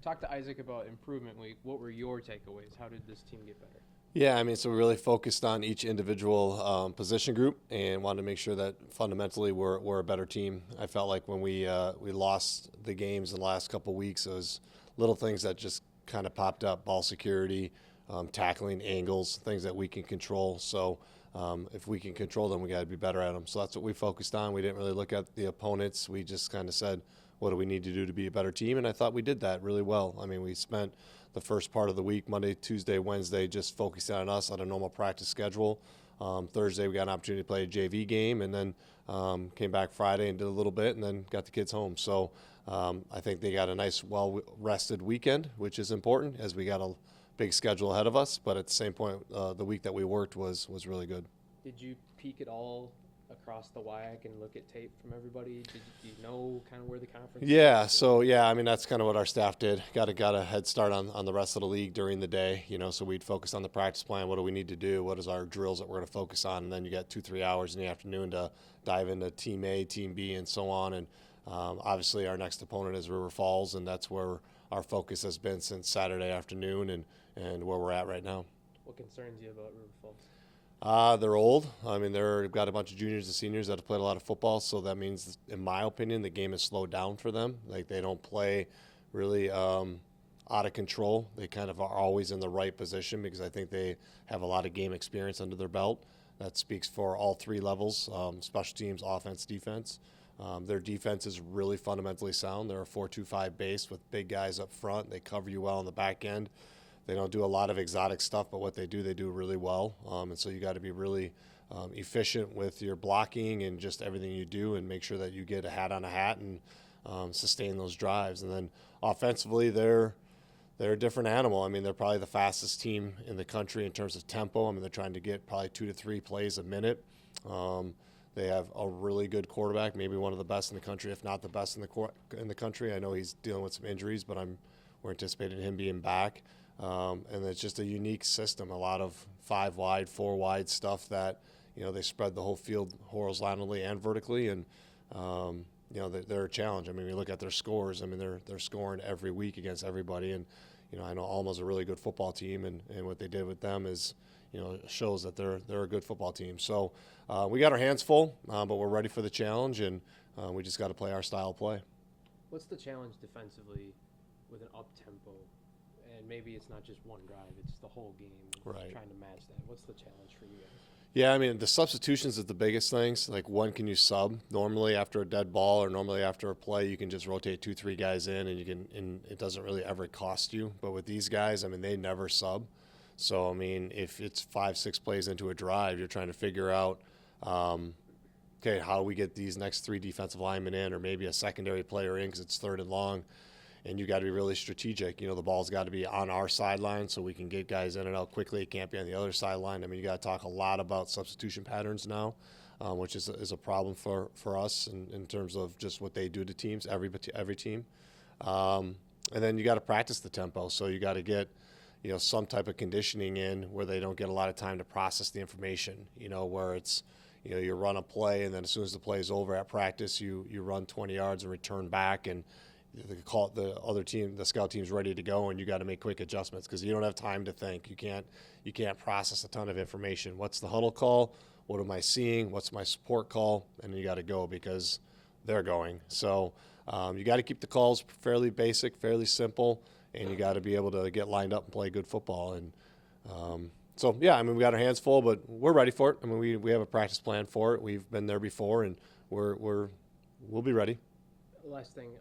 Talk to Isaac about improvement week. What were your takeaways? How did this team get better? Yeah, I mean, so we really focused on each individual position group and wanted to make sure that fundamentally we're a better team. I felt like when we lost the games in the last couple of weeks, it was little things that just kind of popped up: ball security, tackling, angles, things that we can control. So if we can control them, we got to be better at them. So that's what we focused on. We didn't really look at the opponents. We just kind of said, what do we need to do to be a better team? And I thought we did that really well. I mean, we spent the first part of the week, Monday, Tuesday, Wednesday, just focusing on us on a normal practice schedule. Thursday, we got an opportunity to play a JV game, and then came back Friday and did a little bit, and then got the kids home. So I think they got a nice, well-rested weekend, which is important as we got a big schedule ahead of us. But at the same point, the week that we worked was really good. Did you peek at all across the WIAC and look at tape from everybody? Do you know kind of where the conference Yeah, is? so yeah, I mean, that's kind of what our staff did. Got a head start on the rest of the league during the day, so we'd focus on the practice plan. What do we need to do? What is our drills that we're going to focus on? And then you got 2-3 hours in the afternoon to dive into Team A, Team B, and so on. And obviously our next opponent is River Falls, and that's where our focus has been since Saturday afternoon and where we're at right now. What concerns you about River Falls? They're old. I mean, they've got a bunch of juniors and seniors that have played a lot of football, so that means, in my opinion, the game has slowed down for them. Like, they don't play really out of control. They kind of are always in the right position because I think they have a lot of game experience under their belt. That speaks for all three levels, special teams, offense, defense. Their defense is really fundamentally sound. They're a 4-2-5 base with big guys up front. They cover you well on the back end. They don't do a lot of exotic stuff, but what they do really well. And so you got to be really efficient with your blocking and just everything you do, and make sure that you get a hat on a hat and sustain those drives. And then offensively, they're a different animal. I mean, they're probably the fastest team in the country in terms of tempo. I mean, they're trying to get probably 2 to 3 plays a minute. They have a really good quarterback, maybe one of the best in the country, if not the best in the country. I know he's dealing with some injuries, but we're anticipating him being back. And it's just a unique system, a lot of 5 wide, 4 wide stuff that, they spread the whole field horizontally and vertically. And, they're a challenge. I mean, we look at their scores. I mean, they're scoring every week against everybody. And, I know Alma's a really good football team, and what they did with them is, shows that they're a good football team. So we got our hands full, but we're ready for the challenge, and we just got to play our style of play. What's the challenge defensively with an up-tempo? And maybe it's not just one drive, it's the whole game. Right. Trying to match that. What's the challenge for you guys? Yeah, I mean, the substitutions is the biggest things. Like, when can you sub? Normally after a dead ball or normally after a play, you can just rotate 2-3 guys in, and it doesn't really ever cost you. But with these guys, I mean, they never sub. So, I mean, if it's 5-6 plays into a drive, you're trying to figure out, okay, how do we get these next 3 defensive linemen in, or maybe a secondary player in because it's 3rd and long. And you got to be really strategic. The ball's got to be on our sideline so we can get guys in and out quickly. It can't be on the other sideline. I mean, you got to talk a lot about substitution patterns now, which is a problem for us in terms of just what they do to teams, every team. And then you got to practice the tempo. So you got to get, some type of conditioning in where they don't get a lot of time to process the information, where it's, you run a play, and then as soon as the play is over at practice, you run 20 yards and return back, and the other team, the scout team's ready to go, and you got to make quick adjustments because you don't have time to think. You can't process a ton of information. What's the huddle call? What am I seeing? What's my support call? And then you got to go because they're going. So you got to keep the calls fairly basic, fairly simple, and you got to be able to get lined up and play good football. And so yeah, I mean, we got our hands full, but we're ready for it. I mean, we have a practice plan for it. We've been there before, and we'll be ready. Last thing.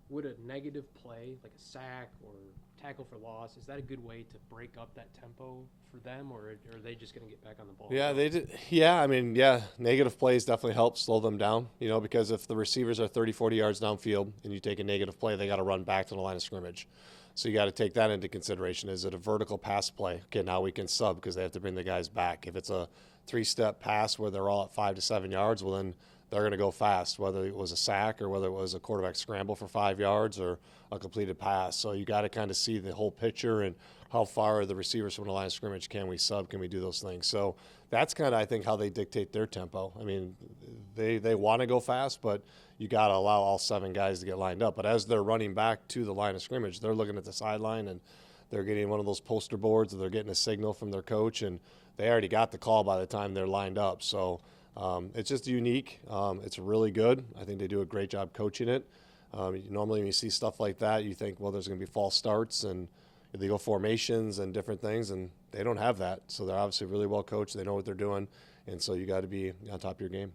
Would a negative play, like a sack or tackle for loss, is that a good way to break up that tempo for them, or are they just going to get back on the ball? Yeah, they did. Yeah, I mean, negative plays definitely help slow them down, because if the receivers are 30, 40 yards downfield and you take a negative play, they got to run back to the line of scrimmage. So you got to take that into consideration. Is it a vertical pass play? Okay, now we can sub because they have to bring the guys back. If it's a 3-step pass where they're all at 5 to 7 yards, well, then they're going to go fast, whether it was a sack or whether it was a quarterback scramble for 5 yards or a completed pass. So you got to kind of see the whole picture and how far are the receivers from the line of scrimmage. Can we sub? Can we do those things? So that's kind of, I think, how they dictate their tempo. I mean, they want to go fast, but you got to allow all 7 guys to get lined up. But as they're running back to the line of scrimmage, they're looking at the sideline and they're getting one of those poster boards, or they're getting a signal from their coach, and they already got the call by the time they're lined up. So it's just unique. It's really good. I think they do a great job coaching it. Normally when you see stuff like that, you think, well, there's going to be false starts and they go formations and different things, and they don't have that. So they're obviously really well coached. They know what they're doing, and so you got to be on top of your game.